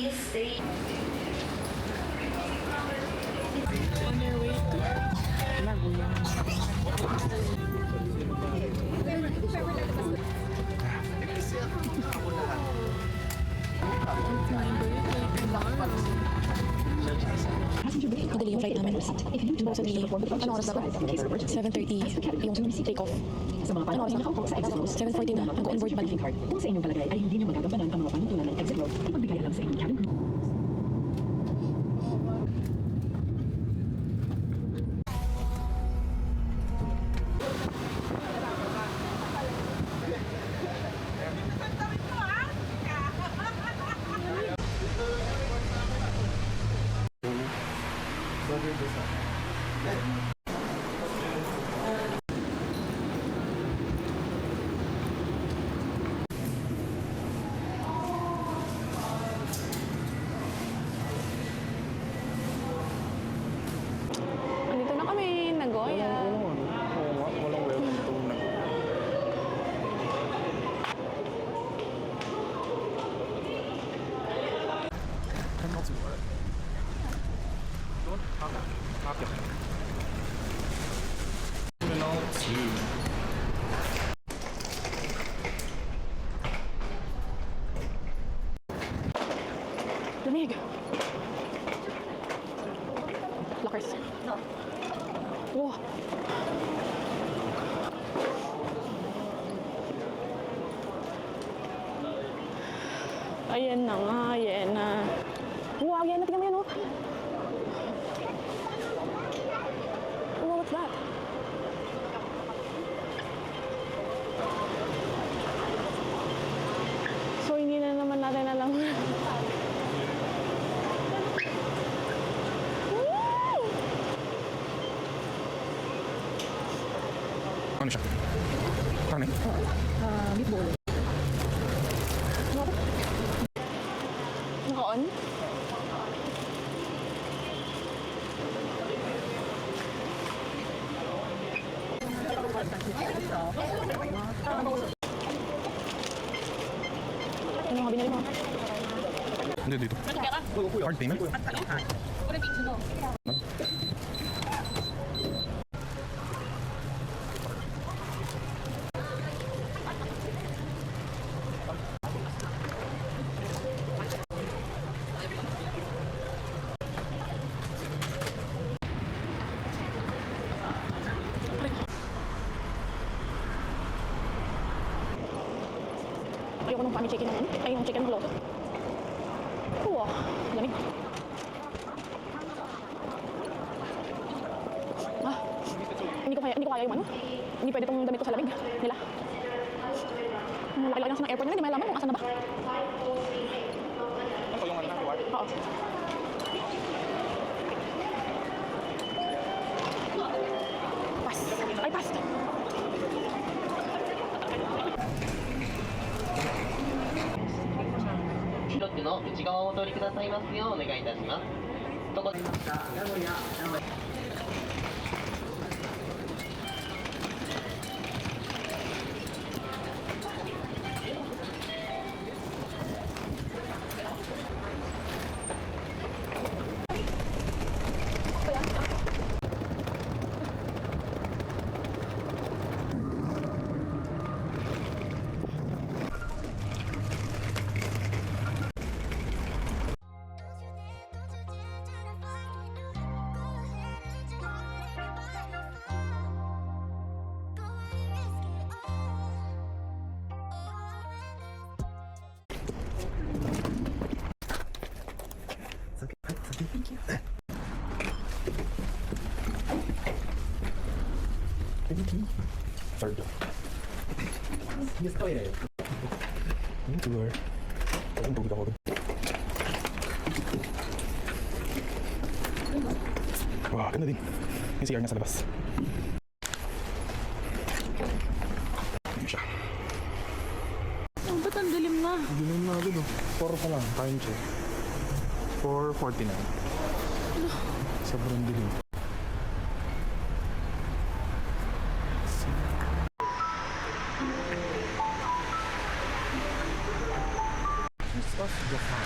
please stay. On your way to Laguna. Madali yung flight namin. Supposedly, ano oras dapat? 7:30 yung take off. Ano oras na? 7:40 na. Nag-onboard pa. Kung sa inyong palagay ay hindi nyo magagampanan ang mga panuntunan ng exit road, ipagbigay alam sa inyong cabin crew. Andito na kami, Nagoya. Walang welcome to na. Kan not work. Don't hack it. Terminal 2. Lamig. Lockers. Wow. Ayan na nga, ayan na. Wow, ayan na, tingnan mo yan, oh. Oh, what's that? So, hindi na naman natin alam. Woo! Ano siya? Ano eh? Meatball. Naka-on? Ano nga binili mo? Hindi dito. Card payment? Ayoko nung family chicken naman. Ay, yung chicken bloto. Wow, lamig. Ah, hindi ko kaya yung ano. Hindi pwede itong damit ko sa lamig nila. Laki-laki lang sa ng airport nila, hindi malaman kung asan na ba. Ito yung ano na, reward? Oo. Pass. Ay, pass. ロックの内側をお通りくださいますようお願いいたします。どこでThird. Yes, toilet. Yung tour. Ayun, tugid ako. Wow, ganda din. Yung CR nga sa labas. Ayun siya. Oh, ba't ang dilim na? Dilim na agad oh. 4 pa lang, time check. 4:49. Sobrang dilim. Japan.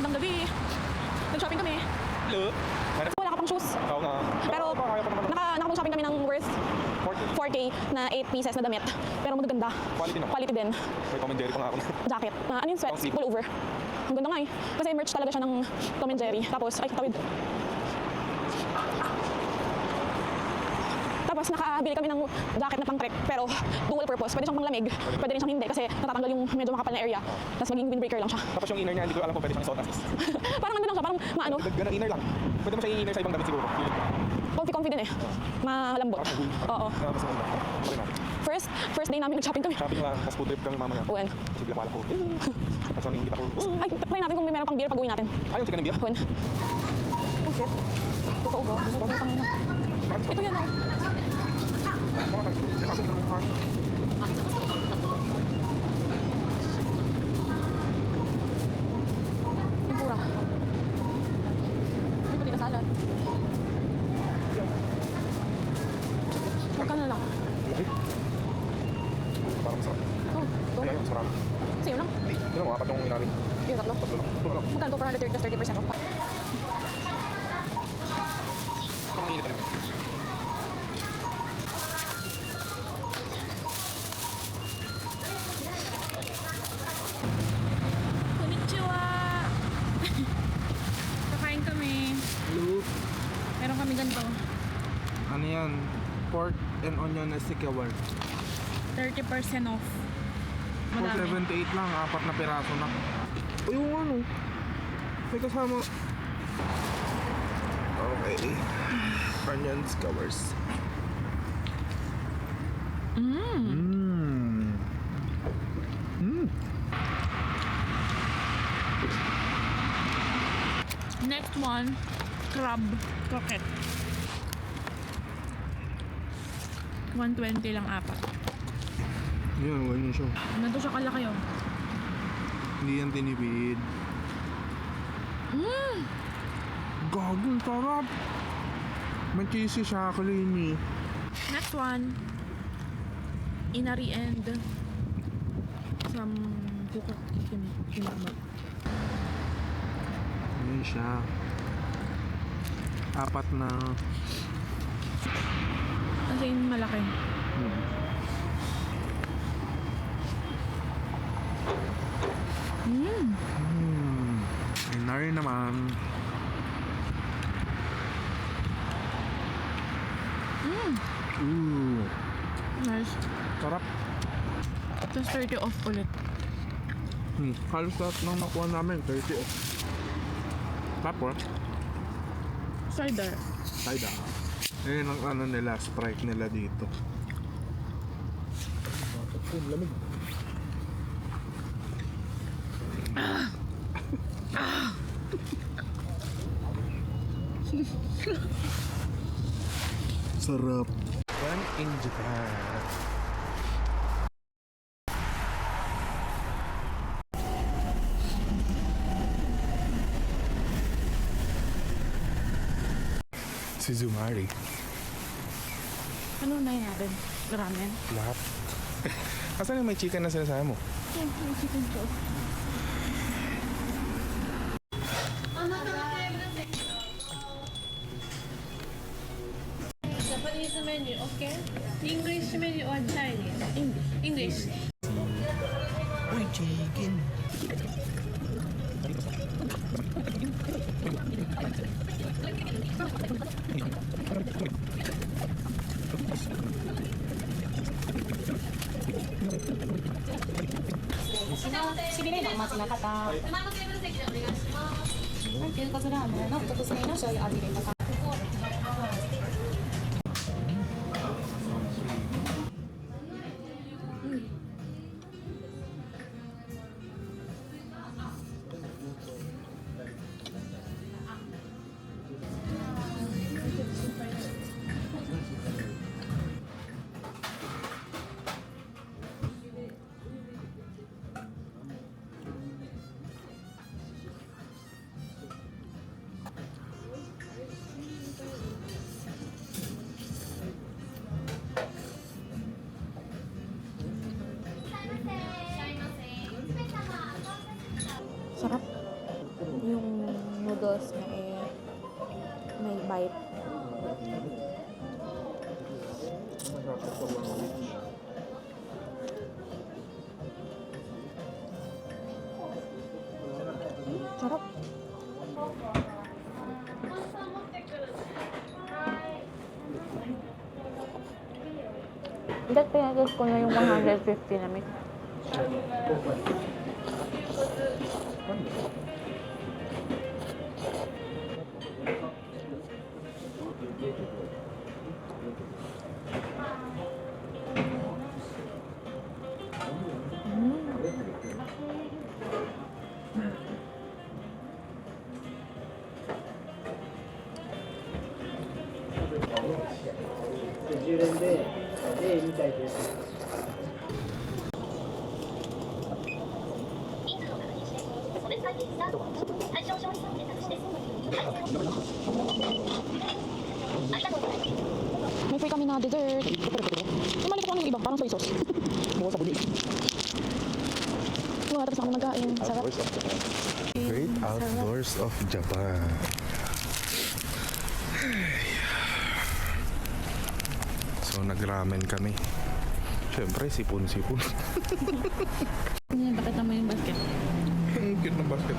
Magandang gabi. Nag-shopping kami. Hello? Wala ka pang shoes. Oo nga. Pero kaya pa naman. nakapag-shopping kami ng worth 40. 4K na 8 pieces na damit. Pero magaganda. Quality naman. Quality din. May Tom and Jerry pa nga ako. Jacket. Ano yung sweats? Long sleeve. Pullover. Ang ganda nga eh. Kasi merch talaga siya ng Tom and Jerry. Tapos, ay, tawid. Tapos nakabili kami ng jacket na pang trek pero dual purpose. Pwede siyang panglamig, pwede rin siyang hindi kasi natatanggal yung medyo makapal na area. Tapos magiging windbreaker lang siya. Tapos yung inner niya, hindi ko alam kung pwede siyang isuot as is. Parang nandun lang siya, parang maano, Dagdagan ng inner lang. Pwede mo siya i-inner sa ibang damit siguro. comfy din eh. Malambot. Oo. Mas maganda. Okay natin. First day namin nag-shopping kami. Shopping lang, tapos food trip kami mamaya. Uwan. Sige, pala ko. Tapos ang ingit ako. Ay, try natin kung may meron pang beer pag uwi natin. Ayun, chicken and beer. Uwan. Oh shit. Totoo ba? Ito yan oh. Tempura. May pati na salad. Magkano lang? Parang masarap. Oh, ito. Ayun, masarap. Sa'yo lang. Hindi, yun mo, apat yung inamin. Yung tatlo. Tatlo lang. Ito lang. Magkano to? 430 plus 30% off. Ito ang init talaga. Konnichiwa! Kakain kami. Hello. Meron kami ganito. Ano yan? Pork and onion na sikawar. 30% off. Madami. 478 lang, apat na piraso na. O yung ano, may kasama. Okay. Onion skewers. Next one, crab croquette. 120 lang apat. Yan, ganyan siya. Ganito siya kalaki oh. Hindi yan tinipid. Gagong sarap. May cheesy siya, creamy. Next one, inari and some kimbap. Yan siya. Apat na. Kasi malaki. Inari naman. Ooh. Nice. Sarap. Tapos 30 off ulit. Halos lahat ng nakuha namin, 30 off. Tapos, Cider. Saida. Ayun ang ano nila, Sprite nila dito. Lamig. Sarap. One in Japan. Suzumari. Ano na natin? Ramen? Lahat. Asan yung may chicken na sinasabi mo? Yung chicken ko. Japanese menu, okay? English menu or Chinese? English. Uy, chicken. yung noodles niya eh may bite. Masarap sa sandwich. Sarap. Dahil pinagas ko na yung 150 na mix. May free kami na dessert. Yung mali ko ano yung iba, parang soy sauce. Bukas sa buli. Wow, tapos na kami magkain. Sarap. Great Outdoors of Japan. So nagramen kami. Siyempre, sipon-sipon. Bakit naman yung basket? Ang cute ng basket.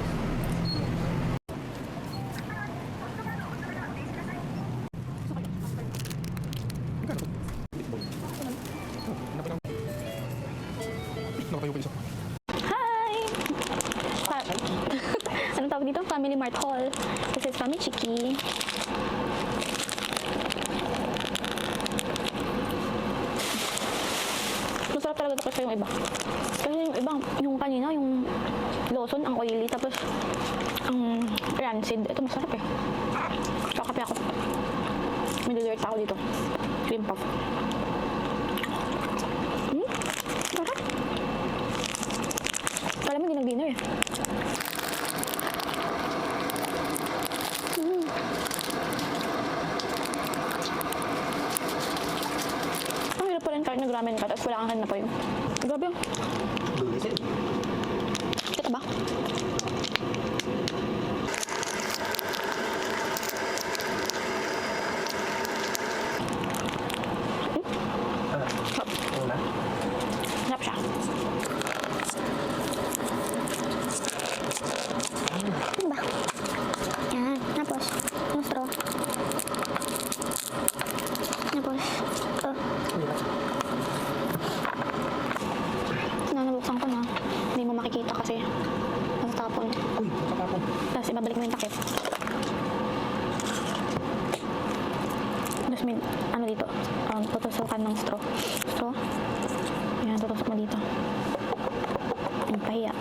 Nakatayo ko isa. Hi! Anong tawag dito? Family Mart Hall. This is Family Chiki. Masarap talaga ito kasi yung iba. Kasi yung ibang, yung kanina, yung Lawson, ang oily, tapos ang rancid. Ito masarap eh. Tsaka kape ako. May dessert pa ako dito. Cream puff. Sarap. Kala mo hindi nag-dinner eh. Ang hirap pa rin kahit nag-ramen ka, tapos wala kang hanap pa yun. Grabe yun. Kita ba? Sarap siya. Ano ba? Yan. Tapos, yung straw. Tapos, nabuksan ko na. Hindi mo makikita kasi matatapon. Uy, nakatapon. Tapos, ibabalik mo yung takip. Tapos, may ano dito. Tutusukan ng straw. Straw. Yan, tutusok mo dito. Ang pahiya.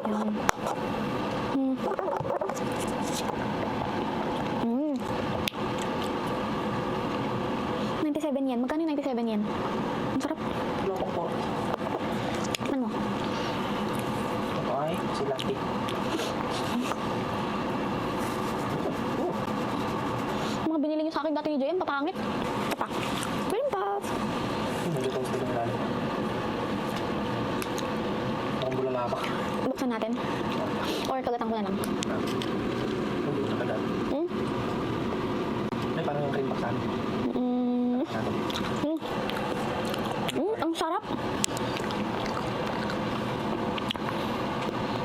Yan. Mm. 97 yen. Magkano yung 97 yen? Ang sarap. Lopong po. Ano? Ito ay silati. Mga binili niyo sa akin dati ni JM, papangit. Ito pa. Cream puff. Nagluto sa ng lalo. Mukhang bulalaba. Buksan natin. Or kagatan ko na lang. Hindi na kadal. Hmm? Ay, parang yung cream baksan. Natin. Ang sarap.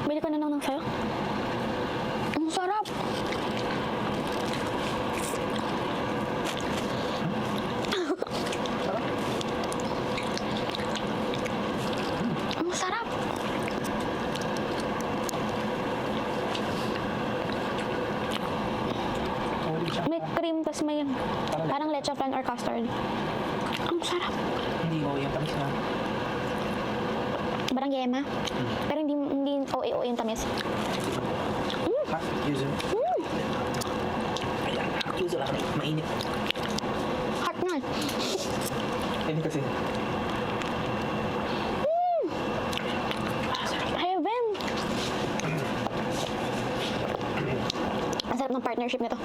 Bili ka na lang ng sayo. Ang sarap. Ang sarap. Solid siya. May cream, tas may parang leche flan or custard. Ang sarap. Hindi ko yung tamis na. Parang yema. Pero hindi OA yung tamis. Ha? Yuzu. Ayan. Yuzu lang. Mainit. Hot na. Hindi kasi. Heaven. Ang sarap ng partnership nito.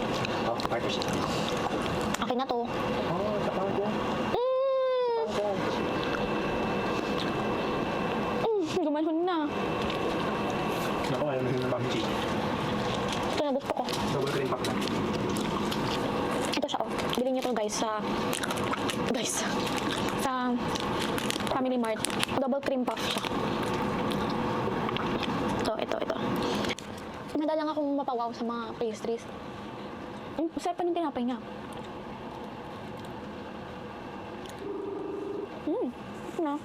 Oh, partnership. Akin na to. Oh, tapang ko. Gumanhon na. ayaw na yun ng barbecue. Ito na gusto ko. Double cream pack na. Ito siya, oh. Bilhin niyo to guys sa Family Mart. Double cream puff siya. Ito. Madalang akong mapawaw sa mga pastries. Masarap pa ng tinapay niya. Ano?